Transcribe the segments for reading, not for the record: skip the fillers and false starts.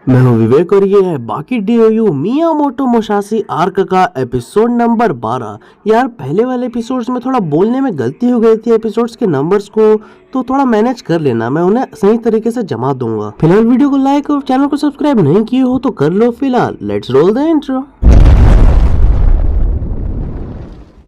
मैं हूं विवेक और ये है बाकी डीओयू मियामोटो मुसाशी आर्क का एपिसोड नंबर 12। यार पहले वाले एपिसोड्स में थोड़ा बोलने में गलती हो गई थी एपिसोड्स के नंबर्स को, तो थोड़ा मैनेज कर लेना, मैं उन्हें सही तरीके से जमा दूंगा। फिलहाल वीडियो को लाइक और चैनल को सब्सक्राइब नहीं किए हो तो कर लो। फिलहाल let's roll the intro.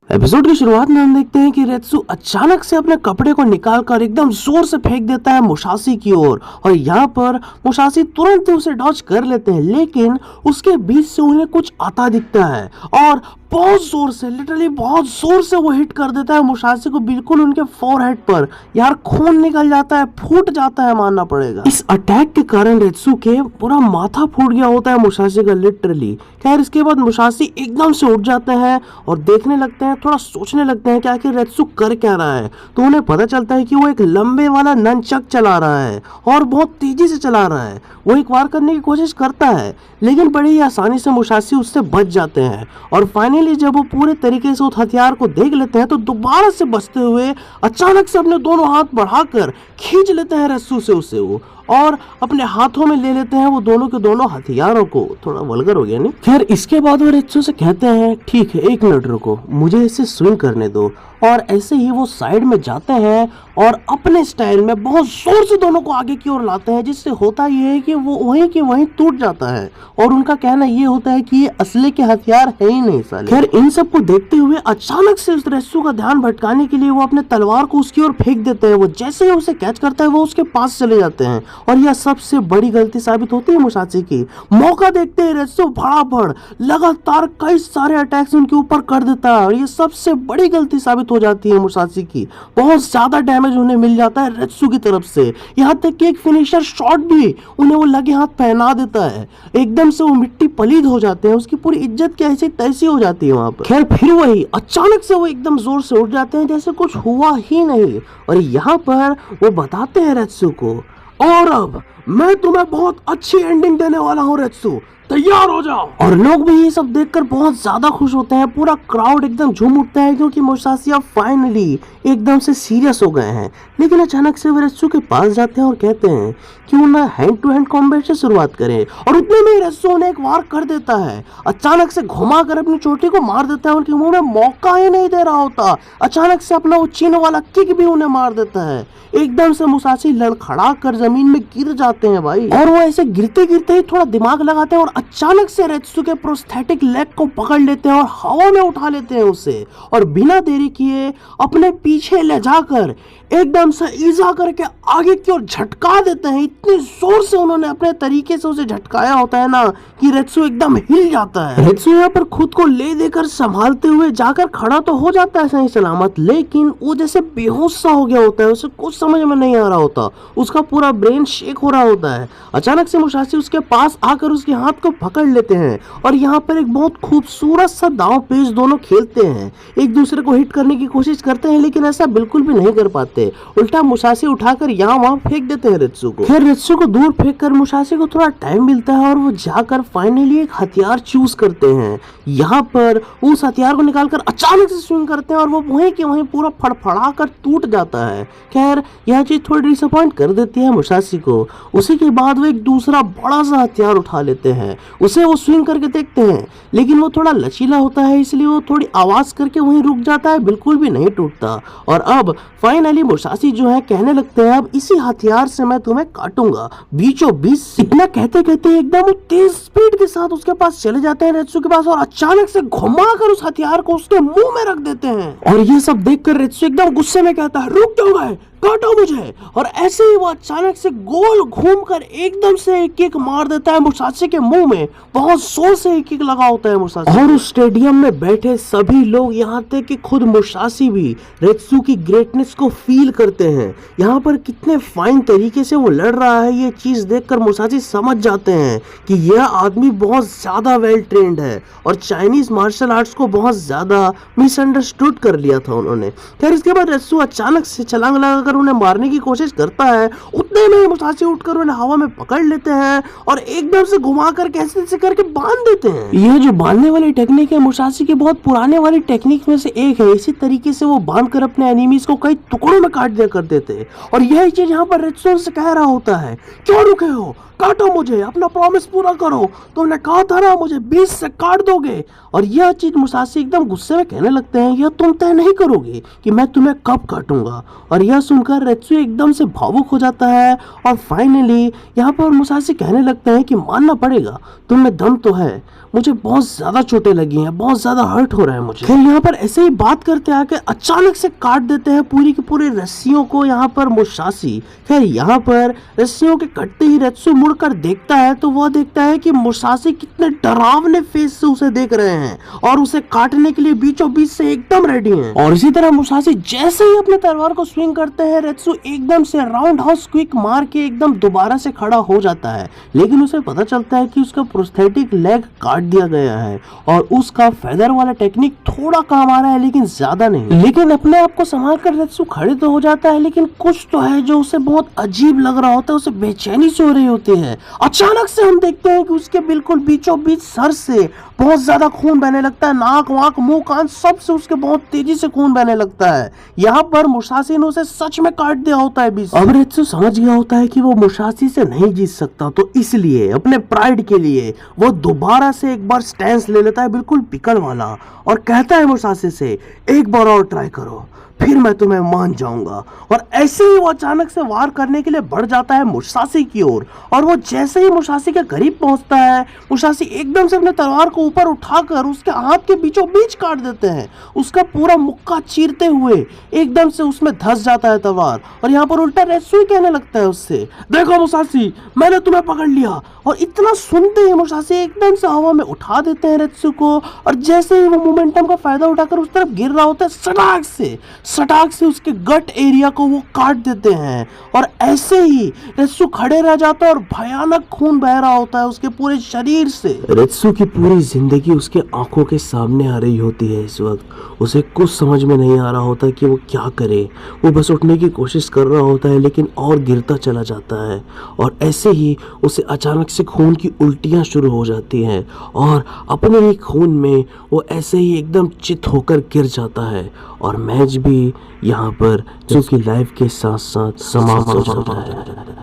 Episode की शुरुआत में हम देखते हैं कि रेत्सु अचानक से अपने कपड़े को निकालकर एकदम जोर से फेंक देता है मुसाशी की ओर और यहाँ पर मुसाशी तुरंत ही उसे डॉज कर लेते हैं, लेकिन उसके बीच से उन्हें कुछ आता दिखता है और बहुत जोर से, लिटरली बहुत जोर से वो हिट कर देता है मुसाशी को, बिल्कुल उनके फोरहेड पर। यार खून निकल जाता है, फूट जाता है मानना पड़ेगा। इस अटैक के कारण रेत्सु के पूरा माथा फूट गया होता है मुसाशी का, लिटरली। खैर इसके बाद मुसाशी एकदम से उठ जाते हैं और देखने लगते हैं, थोड़ा सोचने लगते हैं कि आखिर रेत्सु कर क्या रहा है। तो उन्हें पता चलता है कि वो एक लंबे वाला ननचक चला रहा है और बहुत तेजी से चला रहा है। वो एक वार करने की कोशिश करता है लेकिन बड़ी ही आसानी से मुसाशी उससे बच जाते हैं और फाइनली जब वो पूरे तरीके से उस हथियार को देख लेते हैं तो दोबारा से बचते हुए अचानक से अपने दोनों हाथ बढ़ाकर खींच लेते हैं रेत्सु से उसे वो और अपने हाथों में ले लेते हैं वो दोनों के दोनों हथियारों को। थोड़ा वल्गर हो गया नहीं। खैर इसके बाद वो रेत्सु से कहते हैं ठीक है 1 मिनट रुको, मुझे इसे स्विंग करने दो। और ऐसे ही वो साइड में जाते हैं और अपने स्टाइल में बहुत जोर से दोनों को आगे की ओर लाते हैं, जिससे होता ये है कि वो वहीं के वहीं टूट जाता है और उनका कहना ये होता है कि ये असली के हथियार है ही नहीं साले। खैर इन सब को देखते हुए अचानक से उस रेत्सु का ध्यान भटकाने के लिए वो अपने तलवार को उसकी ओर फेंक देते हैं। वो जैसे ही उसे कैच करता है वो उसके पास चले जाते हैं और यह सबसे बड़ी गलती साबित होती है मुसाशी की। मौका देखते ही रेत्सु भड़ाभड़ लगातार कई सारे अटैक्स उनके ऊपर कर देता है और ये सबसे बड़ी गलती साबित हो जाती है मुसाशी की। बहुत ज्यादा डैमेज उन्हें मिल जाता है रेत्सु की तरफ से, यहाँ तक कि एक फिनिशर शॉट भी उन्हें वो लगे हाथ पहना देता है। एकदम से वो मिट्टी पलीद हो जाते हैं, उसकी पूरी इज्जत कैसी तैसी हो जाती है वहां पर। खैर फिर वही अचानक से वो एकदम जोर से उठ जाते हैं जैसे कुछ हुआ ही नहीं और यहाँ पर वो बताते हैं रेत्सु को, और अब मैं तुम्हें बहुत अच्छी एंडिंग देने वाला हूँ रेत्सु, तैयार हो जाओ। और लोग भी ये सब देखकर बहुत ज्यादा खुश होते हैं, पूरा क्राउड एकदम झूम उठता है क्योंकि मुसाशी अब फाइनली एकदम से सीरियस हो गए हैं। लेकिन अचानक से वे रेत्सु के पास जाते हैं और कहते हैं क्यों ना हैंड टू हैंड कॉम्बैट से शुरुआत करें, और उतने में रेत्सु उन्हें एक वार कर देता है, अचानक से घुमाकर अपनी चोटी को मार देता है। उनके मुंह में मौका ही नहीं दे रहा होता, अचानक से अपना वो चीन वाला किक भी उन्हें मार देता है। एकदम से मुसाशी लड़खड़ा कर जमीन में गिर जाते हैं भाई, और वो ऐसे गिरते गिरते ही थोड़ा दिमाग लगाते हैं और अचानक से रेत्सु के प्रोस्थेटिक लेग को पकड़ लेते हैं और हवा में उठा लेते हैं उसे, और बिना देरी किए अपने पीछे ले जाकर एकदम से ईजा करके आगे की ओर झटका देते हैं। इतनी जोर से उन्होंने अपने तरीके से उसे झटकाया होता है ना कि रेत्सु एकदम हिल जाता है। रेत्सु यहाँ पर खुद को ले देकर संभालते हुए जाकर खड़ा तो हो जाता है सही सलामत, लेकिन वो जैसे बेहोश सा हो गया होता है, उसे कुछ समझ में नहीं आ रहा होता, उसका पूरा ब्रेन शेक हो रहा होता है। अचानक से मुसाशी उसके पास आकर उसके हाथ को पकड़ लेते हैं और यहाँ पर एक बहुत खूबसूरत सा दांव पेच दोनों खेलते हैं, एक दूसरे को हिट करने की कोशिश करते हैं लेकिन ऐसा बिल्कुल भी नहीं कर पाते। उल्टा मुसाशी उठाकर यहाँ वहां फेंक देते हैं रेत्सु को। फिर रेत्सु को दूर फेंक कर मुसाशी को थोड़ा टाइम मिलता है और वो जाकर फाइनली एक हथियार चूज करते हैं। यहाँ पर उस हथियार को निकालकर अचानक से स्विंग करते हैं और वो वहीं के वहीं पूरा फड़फड़ा कर टूट जाता है। खैर यह चीज थोड़ी डिसअपॉइंट कर देती है मुसाशी को। उसी के बाद वो एक दूसरा बड़ा सा हथियार उठा लेते हैं, उसे वो स्विंग करके देखते हैं लेकिन वो थोड़ा लचीला होता है इसलिए वो थोड़ी आवाज करके वहीं रुक जाता है, बिल्कुल भी नहीं टूटता। और अब फाइनली मुसाशी जो है कहने लगते हैं अब इसी हथियार से मैं तुम्हें काटूंगा बीचों बीच। इतना कहते कहते एकदम तेज स्पीड के साथ उसके पास चले जाते हैं रेत्सु के पास और अचानक से घुमाकर उस हथियार को उसके मुंह में रख देते हैं। और ये सब देखकर रेत्सु एकदम गुस्से में कहता है रुक क्यों गए, काटो मुझे। और ऐसे ही वो अचानक से गोल घूमकर एकदम से एक किक मार देता है मुसाशी के मुंह में, बहुत जोर से एक किक लगा होता है मुसाशी। और उस स्टेडियम में बैठे सभी लोग यहाँ तक कि खुद मुसाशी भी रेत्सु की ग्रेटनेस को फील करते हैं। यहाँ पर कितने फाइन तरीके से वो लड़ रहा है ये चीज देखकर मुसाशी समझ जाते हैं कि यह आदमी बहुत ज्यादा वेल ट्रेंड है और चाइनीज मार्शल आर्ट्स को बहुत ज्यादा मिसअंडरस्टूड कर लिया था उन्होंने। खैर इसके बाद रेत्सु अचानक से छलांग लगाकर उठकर उन्हें मारने की कोशिश करता है, उतने में ही मुसाशी उठकर उन्हें हवा में पकड़ लेते हैं और एकदम से घुमाकर कैसे से करके बांध देते हैं। यह जो बांधने वाली टेक्निक है मुसाशी की बहुत पुराने वाली टेक्निक में से एक है। इसी तरीके से वो बांधकर अपने एनिमीज को कई टुकड़ों में काट दिया कर देते हैं और यही चीज यहाँ पर रेत्सु से कह रहा होता है, क्यों रुके हो, काटो मुझे, अपना प्रॉमिस पूरा करो, तुमने कहा था ना मुझे 20 से काट दोगे। और यह चीज मुसाशी एकदम गुस्से में कहने लगते हैं, यह तुम तय नहीं करोगे कि मैं तुम्हें कब काटूंगा। और यह सुनकर रेत्सु एकदम से भावुक हो जाता है और फाइनली यहाँ पर मुसाशी कहने लगते हैं कि मानना पड़ेगा, तुम में दम तो है, मुझे बहुत ज्यादा चोटें लगी हैं, बहुत ज्यादा हर्ट हो रहा है मुझे। फिर यहाँ पर ऐसे ही बात करते आके अचानक से काट देते हैं पूरी की पूरी रस्सियों को यहाँ पर मुसाशी। खैर यहाँ पर रस्सियों के कटते ही रेत्सु मुड़कर देखता है तो वह देखता है कि मुसाशी कितने डरावने फेस से उसे देख रहे हैं और उसे काटने के लिए बीचों बीच से एकदम रेडी हैं। और इसी तरह मुसाशी जैसे ही अपने तलवार को स्विंग करते हैं, रेत्सु एकदम से राउंड हाउस क्विक मार के एकदम दोबारा से खड़ा हो जाता है, लेकिन उसे पता चलता है कि उसका प्रोस्थेटिक लेग काट दिया गया है और उसका फेदर वाला टेक्निक थोड़ा काम आ रहा है लेकिन ज्यादा नहीं। लेकिन अपने आप को संभाल कर रेत्सु खड़े तो हो जाता है, लेकिन कुछ तो है जो उसे बहुत अजीब लग रहा होता है, उसे बेचैनी से हो रही होती है। अचानक से हम देखते हैं कि उसके बिल्कुल बीचों बीच सर से बहुत ज्यादा खून बहने लगता है, नाक वाक मुंह कान सब से उसके बहुत तेजी से खून बहने लगता है। यहाँ पर मुसाशी ने उसे सच में काट दिया होता है बीच। अब रेत्सु समझ गया होता है कि वो मुसाशी से नहीं जीत सकता, तो इसलिए अपने प्राइड के लिए वो दोबारा से एक बार स्टैंस ले लेता है बिल्कुल पिकल वाला और कहता है मुसाशी से, एक बार और ट्राई करो फिर मैं तुम्हें मान जाऊंगा। और ऐसे ही वो अचानक से वार करने के लिए बढ़ जाता है मुसाशी की ओर और वो जैसे ही मुसाशी के करीब पहुंचता है, मुसाशी एकदम से अपने तलवार को ऊपर उठाकर उसके हाथ के बीचों बीच काट देते हैं, उसका पूरा मुक्का चीरते हुए एकदम से उसमें धंस जाता है तलवार। और यहाँ पर उल्टा रेत्सु ही कहने लगता है उससे, देखो मुसाशी मैंने तुम्हें पकड़ लिया। और इतना सुनते ही मुसाशी एकदम से हवा में उठा देते हैं रेत्सु को और जैसे ही वो मोमेंटम का फायदा उठाकर उस तरफ गिर रहा होता है, सटाक से उसके गट एरिया को वो काट देते हैं और ऐसे ही रेत्सु खड़े रह जाता है और भयानक खून बह रहा होता है उसके पूरे शरीर से। रेत्सु की पूरी जिंदगी उसके आंखों के सामने आ रही होती है। इस वक्त उसे कुछ समझ में नहीं आ रहा होता कि वो क्या करे। वो बस उठने की कोशिश कर रहा होता है लेकिन और गिरता चला जाता है और ऐसे ही उसे अचानक से खून की उल्टियां शुरू हो जाती हैं और अपने ही खून में वो ऐसे ही एकदम चित होकर गिर जाता है और मैच भी यहाँ पर जो कि लाइफ के साथ साथ समाप्त हो जाता है।